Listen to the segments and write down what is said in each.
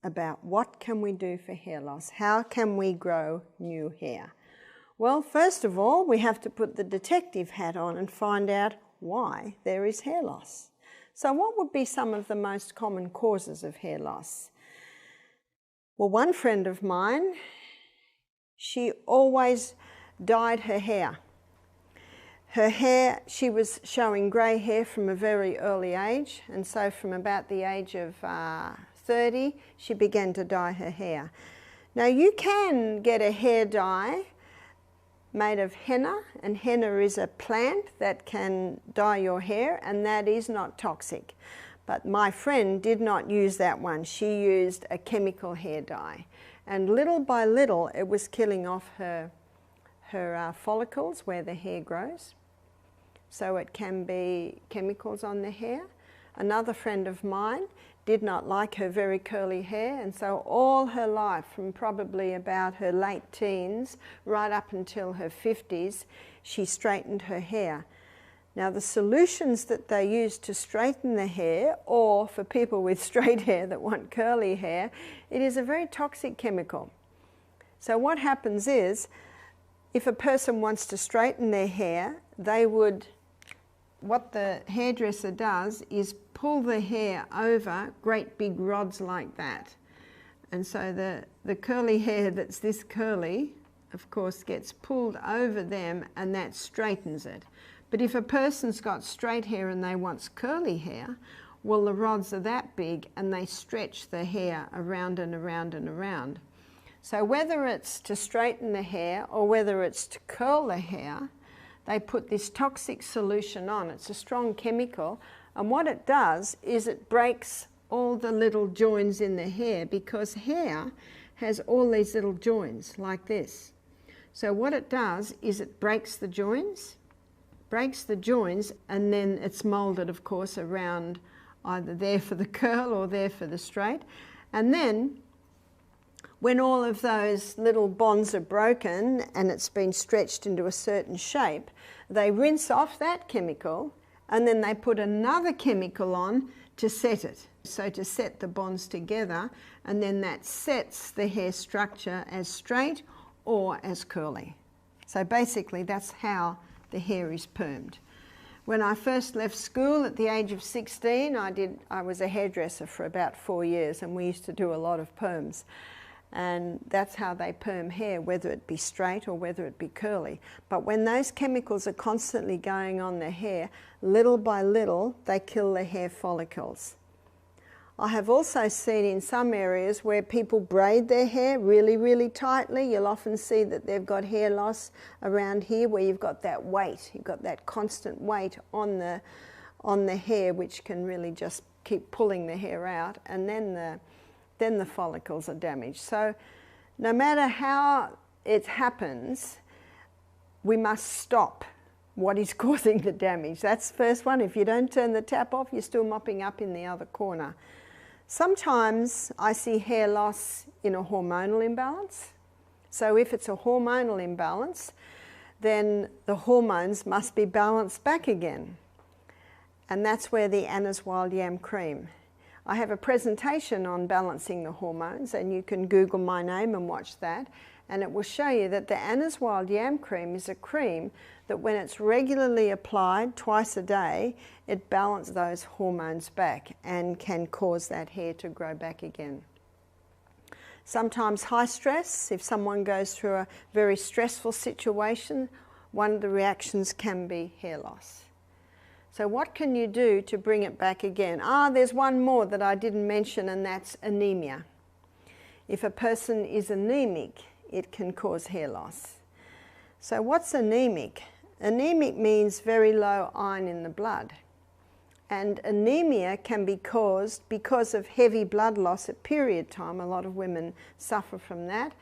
about what can we do for hair loss. How can we grow new hair? Well, first of all, we have to put the detective hat on and find out why there is hair loss. So what would be some of the most common causes of hair loss? Well, one friend of mine, she always dyed her hair. Her hair, she was showing grey hair from a very early age, and so from about the age of 30, she began to dye her hair. Now you can get a hair dye made of henna, and henna is a plant that can dye your hair, and that is not toxic. But my friend did not use that one. She used a chemical hair dye, and little by little it was killing off her follicles where the hair grows. So it can be chemicals on the hair. Another friend of mine did not like her very curly hair, and so all her life, from probably about her late teens right up until her 50s, she straightened her hair. Now the solutions that they use to straighten the hair, or for people with straight hair that want curly hair, it is a very toxic chemical. So what happens is, if a person wants to straighten their hair, they would, what the hairdresser does is pull the hair over great big rods like that. And so the curly hair that's this curly, of course, gets pulled over them, and that straightens it. But if a person's got straight hair and they want curly hair, well, the rods are that big and they stretch the hair around and around and around. So whether it's to straighten the hair or whether it's to curl the hair, they put this toxic solution on. It's a strong chemical, and what it does is it breaks all the little joins in the hair, because hair has all these little joins like this. So what it does is it breaks the joins, and then it's molded, of course, around either there for the curl or there for the straight. And then when all of those little bonds are broken and it's been stretched into a certain shape, they rinse off that chemical, and then they put another chemical on to set it. So to set the bonds together, and then that sets the hair structure as straight or as curly. So basically that's how the hair is permed. When I first left school at the age of 16, I was a hairdresser for about 4 years, and we used to do a lot of perms. And that's how they perm hair, whether it be straight or whether it be curly. But when those chemicals are constantly going on the hair, little by little, they kill the hair follicles. I have also seen in some areas where people braid their hair really, really tightly. You'll often see that they've got hair loss around here, where you've got that weight, you've got that constant weight on the hair, which can really just keep pulling the hair out, and then the follicles are damaged. So no matter how it happens, we must stop what is causing the damage. That's the first one. If you don't turn the tap off, you're still mopping up in the other corner. Sometimes I see hair loss in a hormonal imbalance. So if it's a hormonal imbalance, then the hormones must be balanced back again. And that's where the Anna's Wild Yam Cream. I have a presentation on balancing the hormones, and you can Google my name and watch that, and it will show you that the Anna's Wild Yam Cream is a cream that when it's regularly applied twice a day, it balances those hormones back and can cause that hair to grow back again. Sometimes high stress, if someone goes through a very stressful situation, one of the reactions can be hair loss. So what can you do to bring it back again? There's one more that I didn't mention, and that's anemia. If a person is anemic, it can cause hair loss. So what's anemic? Anemic means very low iron in the blood. And anemia can be caused because of heavy blood loss at period time. A lot of women suffer from that,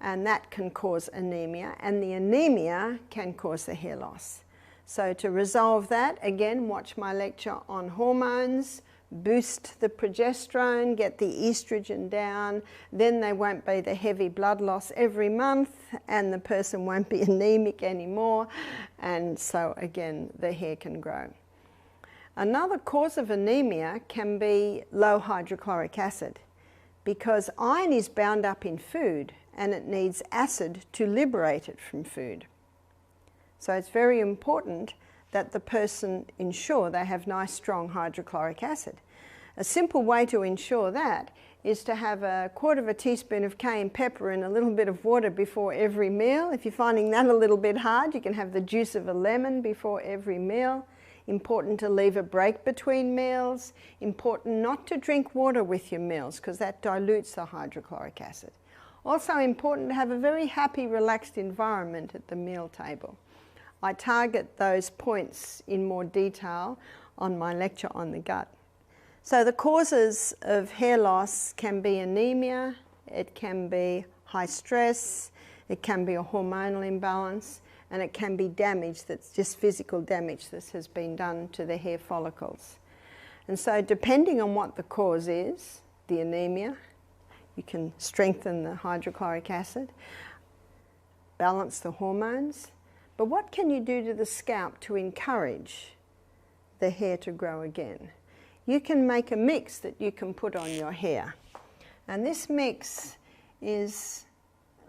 and that can cause anemia, and the anemia can cause the hair loss. So to resolve that, again, watch my lecture on hormones, boost the progesterone, get the estrogen down, then there won't be the heavy blood loss every month, and the person won't be anemic anymore, and so again, the hair can grow. Another cause of anemia can be low hydrochloric acid, because iron is bound up in food and it needs acid to liberate it from food. So it's very important that the person ensure they have nice strong hydrochloric acid. A simple way to ensure that is to have 1/4 teaspoon of cayenne pepper and a little bit of water before every meal. If you're finding that a little bit hard, you can have the juice of a lemon before every meal. Important to leave a break between meals. Important not to drink water with your meals because that dilutes the hydrochloric acid. Also important to have a very happy, relaxed environment at the meal table. I target those points in more detail on my lecture on the gut. So the causes of hair loss can be anemia, it can be high stress, it can be a hormonal imbalance, and it can be damage that's just physical damage that has been done to the hair follicles. And so depending on what the cause is, the anemia, you can strengthen the hydrochloric acid, balance the hormones. But what can you do to the scalp to encourage the hair to grow again? You can make a mix that you can put on your hair. And this mix is,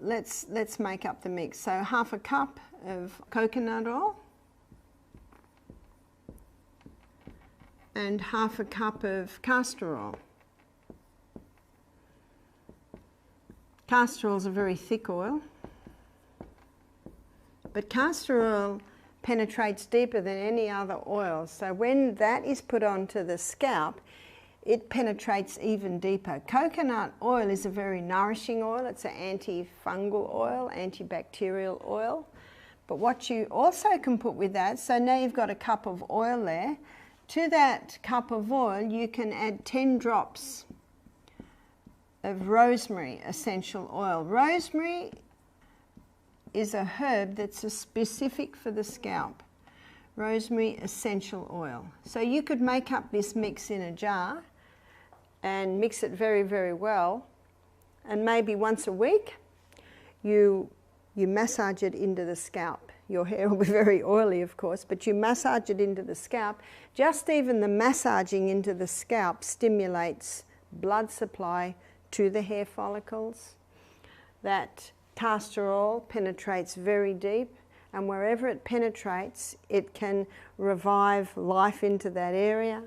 let's make up the mix. So 1/2 cup of coconut oil and 1/2 cup of castor oil. Castor oil is a very thick oil, but castor oil penetrates deeper than any other oil. So when that is put onto the scalp, it penetrates even deeper. Coconut oil is a very nourishing oil. It's an antifungal oil, antibacterial oil. But what you also can put with that, so now you've got a cup of oil there. To that cup of oil, you can add 10 drops of rosemary essential oil. Rosemary is a herb that's specific for the scalp. Rosemary essential oil. So you could make up this mix in a jar and mix it very, very well, and maybe once a week you massage it into the scalp. Your hair will be very oily, of course, but you massage it into the scalp. Just even the massaging into the scalp stimulates blood supply to the hair follicles. That castor oil penetrates very deep, and wherever it penetrates, it can revive life into that area.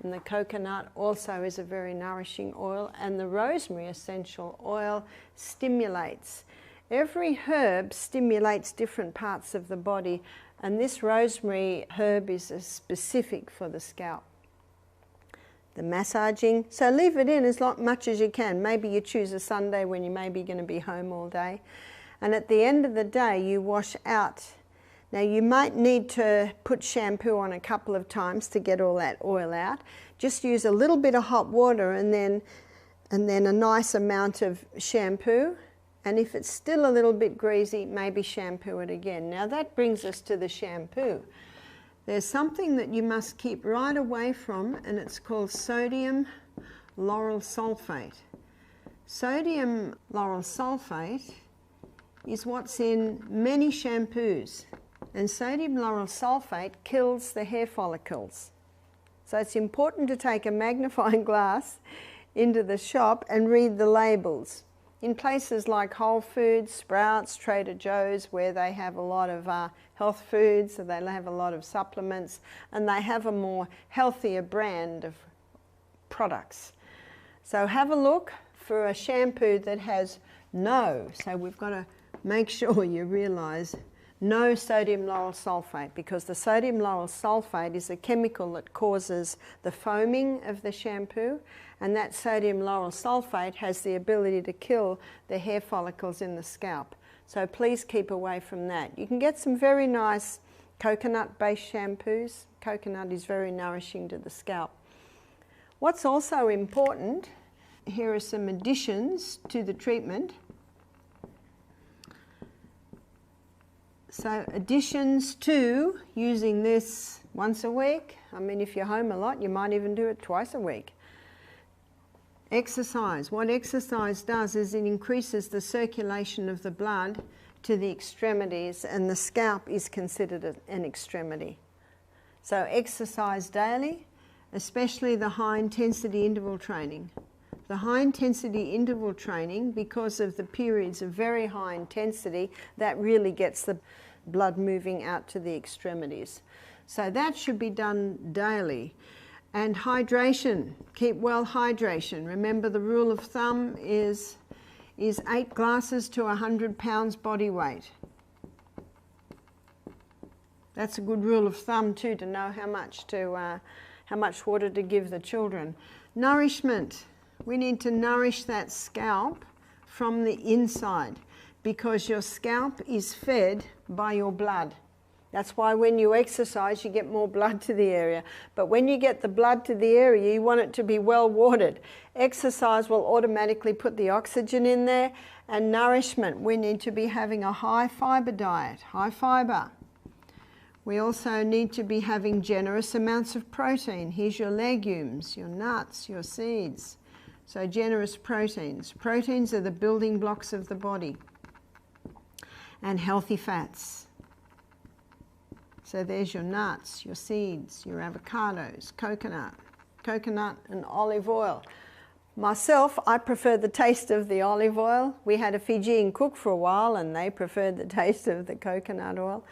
And the coconut also is a very nourishing oil, and the rosemary essential oil stimulates. Every herb stimulates different parts of the body, and this rosemary herb is specific for the scalp. The massaging, so leave it in as much as you can. Maybe you choose a Sunday when you may be going to be home all day. And at the end of the day, you wash out. Now you might need to put shampoo on a couple of times to get all that oil out. Just use a little bit of hot water and then a nice amount of shampoo. And if it's still a little bit greasy, maybe shampoo it again. Now that brings us to the shampoo. There's something that you must keep right away from, and it's called sodium lauryl sulfate. Sodium lauryl sulfate is what's in many shampoos, and sodium lauryl sulfate kills the hair follicles. So it's important to take a magnifying glass into the shop and read the labels. In places like Whole Foods, Sprouts, Trader Joe's, where they have a lot of health foods, so they have a lot of supplements, and they have a more healthier brand of products. So have a look for a shampoo that has no, so we've got to make sure you realise no sodium lauryl sulfate, because the sodium lauryl sulfate is a chemical that causes the foaming of the shampoo, and that sodium lauryl sulfate has the ability to kill the hair follicles in the scalp. So please keep away from that. You can get some very nice coconut-based shampoos. Coconut is very nourishing to the scalp. What's also important, here are some additions to the treatment. So additions to using this once a week. I mean, if you're home a lot, you might even do it twice a week. Exercise. What exercise does is it increases the circulation of the blood to the extremities, and the scalp is considered an extremity. So exercise daily, especially the high intensity interval training. The high intensity interval training, because of the periods of very high intensity, that really gets the blood moving out to the extremities. So that should be done daily. And hydration, keep well hydration. Remember, the rule of thumb is 8 glasses to 100 pounds body weight. That's a good rule of thumb too, to know how much water to give the children. Nourishment. We need to nourish that scalp from the inside, because your scalp is fed by your blood. That's why when you exercise, you get more blood to the area. But when you get the blood to the area, you want it to be well watered. Exercise will automatically put the oxygen in there. And nourishment, we need to be having a high fibre diet, high fibre. We also need to be having generous amounts of protein. Here's your legumes, your nuts, your seeds. So generous proteins. Proteins are the building blocks of the body. And healthy fats. So there's your nuts, your seeds, your avocados, coconut and olive oil. Myself, I prefer the taste of the olive oil. We had a Fijian cook for a while and they preferred the taste of the coconut oil.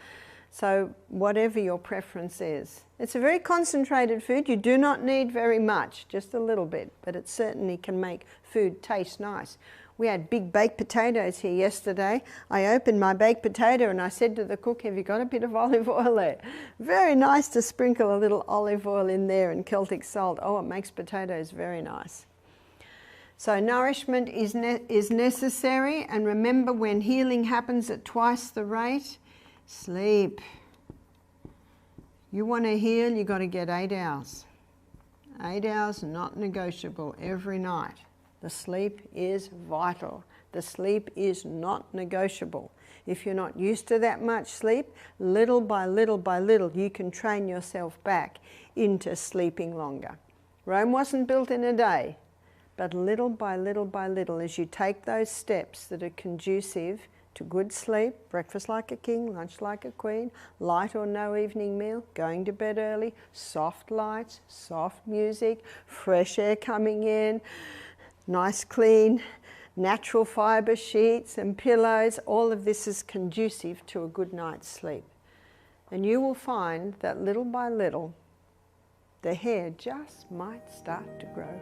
So whatever your preference is. It's a very concentrated food. You do not need very much, just a little bit, but it certainly can make food taste nice. We had big baked potatoes here yesterday. I opened my baked potato and I said to the cook, have you got a bit of olive oil there? Very nice to sprinkle a little olive oil in there and Celtic salt. Oh, it makes potatoes very nice. So nourishment is necessary, and remember, when healing happens at twice the rate, sleep. You want to heal, you've got to get 8 hours. 8 hours, not negotiable, every night. The sleep is vital. The sleep is not negotiable. If you're not used to that much sleep, little by little by little, you can train yourself back into sleeping longer. Rome wasn't built in a day, but little by little by little, as you take those steps that are conducive to good sleep, breakfast like a king, lunch like a queen, light or no evening meal, going to bed early, soft lights, soft music, fresh air coming in, nice clean, natural fibre sheets and pillows, all of this is conducive to a good night's sleep. And you will find that little by little, the hair just might start to grow.